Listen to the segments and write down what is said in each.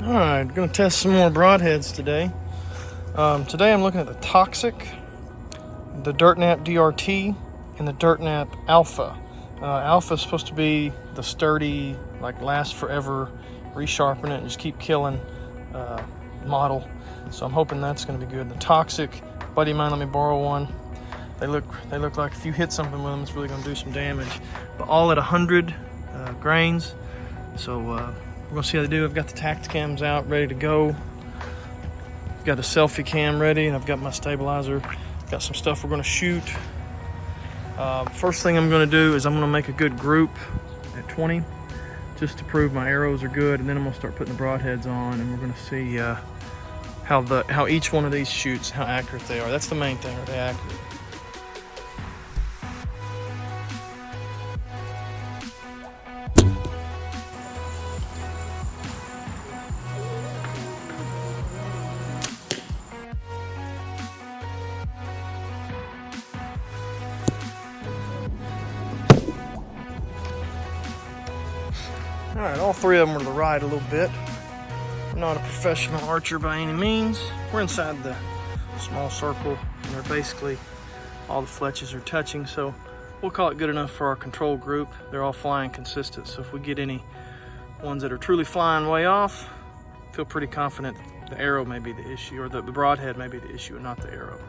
Alright, going to test some more broadheads today. Today I'm looking at the Toxic, the DirtNap DRT, and the DirtNap Alpha. Alpha is supposed to be the sturdy, like last forever, resharpen it and just keep killing model. So I'm hoping that's going to be good. The Toxic, a buddy of mine let me borrow one. They look like if you hit something with them, it's really going to do some damage. But all at 100 grains. So we're gonna see how they do. I've got the tact cams out, ready to go. I've got a selfie cam ready, and I've got my stabilizer. Got some stuff we're gonna shoot. First thing I'm gonna do is I'm gonna make a good group at 20, just to prove my arrows are good, and then I'm gonna start putting the broadheads on, and we're gonna see how each one of these shoots, how accurate they are. That's the main thing. Are they accurate? All right, all three of them are to the right a little bit. I'm not a professional archer by any means. We're inside the small circle, and they're basically, all the fletches are touching, so we'll call it good enough for our control group. They're all flying consistent, so if we get any ones that are truly flying way off, feel pretty confident the arrow may be the issue, or the broadhead may be the issue and not the arrow.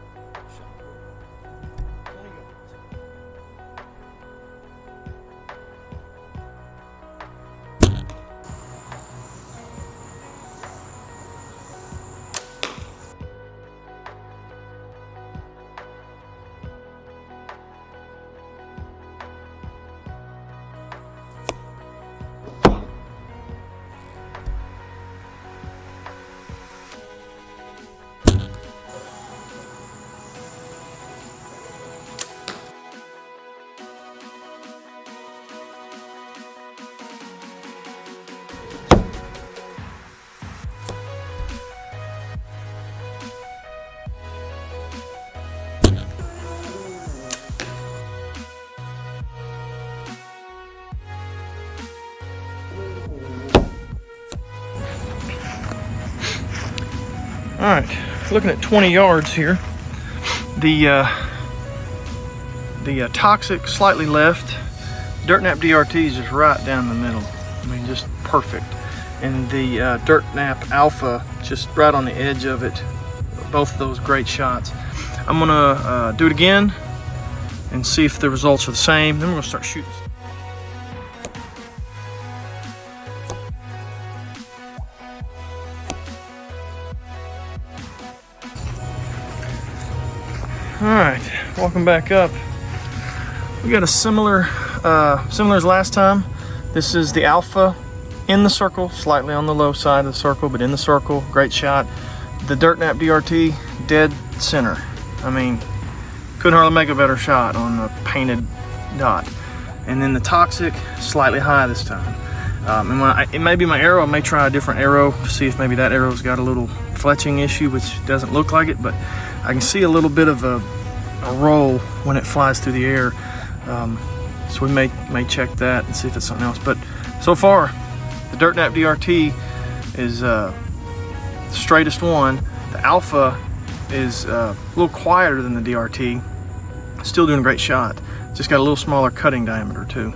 All right, looking at 20 yards here. The Toxic slightly left. DirtNap DRT is just right down the middle. I mean, just perfect. And the DirtNap Alpha just right on the edge of it. Both of those great shots. I'm gonna do it again and see if the results are the same. Then we're gonna start shooting. All right, welcome back up. We got a similar as last time. This is the Alpha in the circle, slightly on the low side of the circle, but in the circle, great shot. The DirtNap DRT, dead center. I mean, couldn't hardly make a better shot on a painted dot. And then the Toxic, slightly high this time. And it may be my arrow. I may try a different arrow to see if maybe that arrow's got a little fletching issue, which doesn't look like it, but I can see a little bit of a roll when it flies through the air. So we may check that and see if it's something else. But so far, the DirtNap DRT is the straightest one. The Alpha is a little quieter than the DRT. Still doing a great shot. Just got a little smaller cutting diameter too.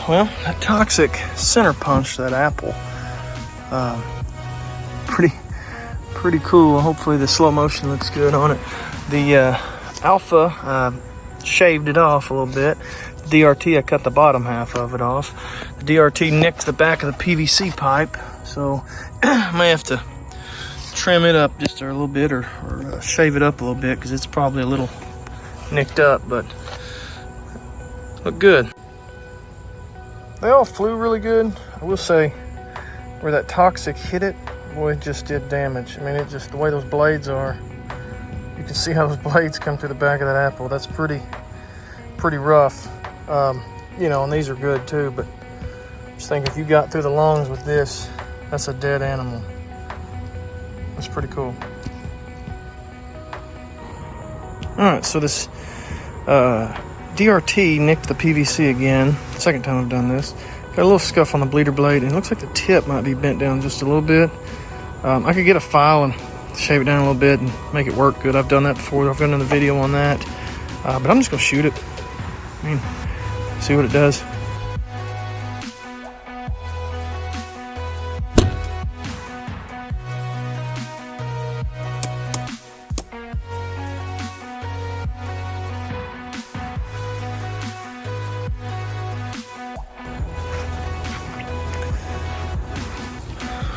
well, that Toxic center punched that apple. Pretty cool. Hopefully the slow motion looks good on it. The Alpha, shaved it off a little bit. The DRT, I cut the bottom half of it off. The DRT nicked the back of the PVC pipe, so I may have to trim it up just a little bit, or shave it up a little bit, because it's probably a little nicked up, but look good. They all flew really good. I will say, where that Toxic hit it, boy, it just did damage. I mean, it just, the way those blades are, you can see how those blades come through the back of that apple. That's pretty rough. You know, and these are good too, but just think, if you got through the lungs with this, that's a dead animal. That's pretty cool. All right, so this DRT nicked the PVC again. Second time I've done this. Got a little scuff on the bleeder blade, and it looks like the tip might be bent down just a little bit. I could get a file and shave it down a little bit and make it work good. I've done that before. I've done another video on that. But I'm just gonna shoot it. I mean, see what it does.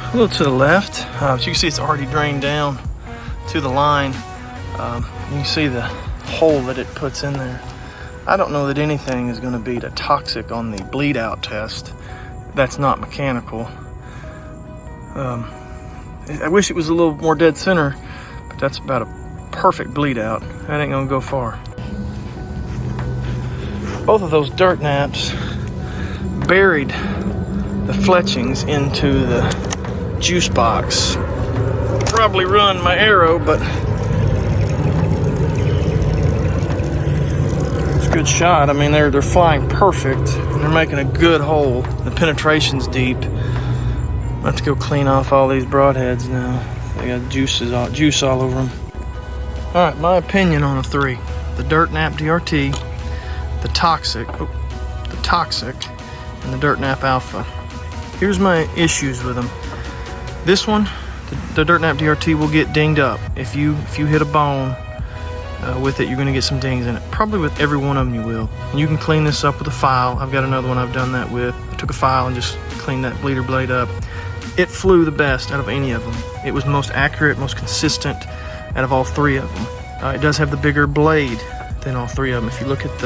A little to the left, as you can see, it's already drained down to the line. You can see the hole that it puts in there. I don't know that anything is going to beat a Toxic on the bleed out test. That's not mechanical. I wish it was a little more dead center, but that's about a perfect bleed out. That ain't going to go far. Both of those DirtNaps buried the fletchings into the juice box. Probably ruined my arrow, but it's a good shot. I mean, they're flying perfect, and they're making a good hole. The penetration's deep. I have to go clean off all these broadheads now. They got juice all over them. All right, my opinion on the three: the DirtNap DRT, the Toxic, and the DirtNap Alpha. Here's my issues with them. This one, the DirtNap DRT, will get dinged up. If you hit a bone with it, you're gonna get some dings in it. Probably with every one of them you will. And you can clean this up with a file. I've got another one I've done that with. I took a file and just cleaned that bleeder blade up. It flew the best out of any of them. It was most accurate, most consistent out of all three of them. It does have the bigger blade than all three of them. If you look at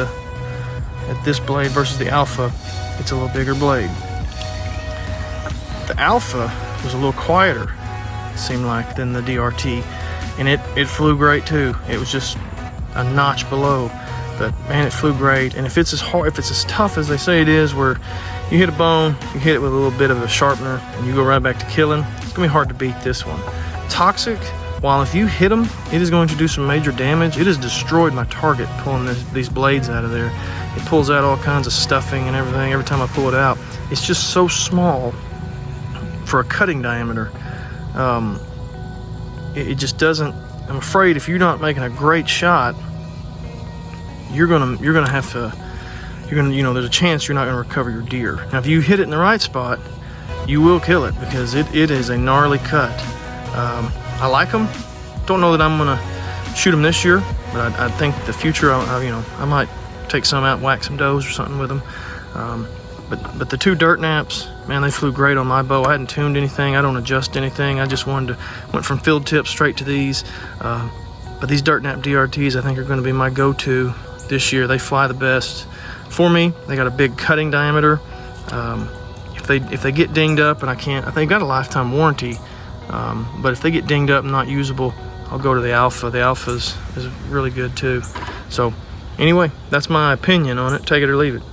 this blade versus the Alpha, it's a little bigger blade. The Alpha was a little quieter, it seemed like, than the DRT, and it flew great too. It was just a notch below, but man, it flew great. And if it's as tough as they say it is, where you hit a bone, you hit it with a little bit of a sharpener, and you go right back to killing, it's gonna be hard to beat this one. Toxic, while if you hit them, it is going to do some major damage. It has destroyed my target pulling these blades out of there. It pulls out all kinds of stuffing and everything every time I pull it out. It's just so small for a cutting diameter. It just doesn't. I'm afraid if you're not making a great shot, you're gonna have to. There's a chance you're not gonna recover your deer. Now, if you hit it in the right spot, you will kill it, because it is a gnarly cut. I like them. Don't know that I'm gonna shoot them this year, but I think the future, I might take some out and whack some does or something with them. But the two DirtNaps, man, they flew great on my bow. I hadn't tuned anything. I don't adjust anything. I just went from field tips straight to these. But these DirtNap DRTs, I think, are going to be my go-to this year. They fly the best for me. They got a big cutting diameter. If they get dinged up, and I think they've got a lifetime warranty. But if they get dinged up and not usable, I'll go to the Alpha. The Alpha is really good too. So anyway, that's my opinion on it. Take it or leave it.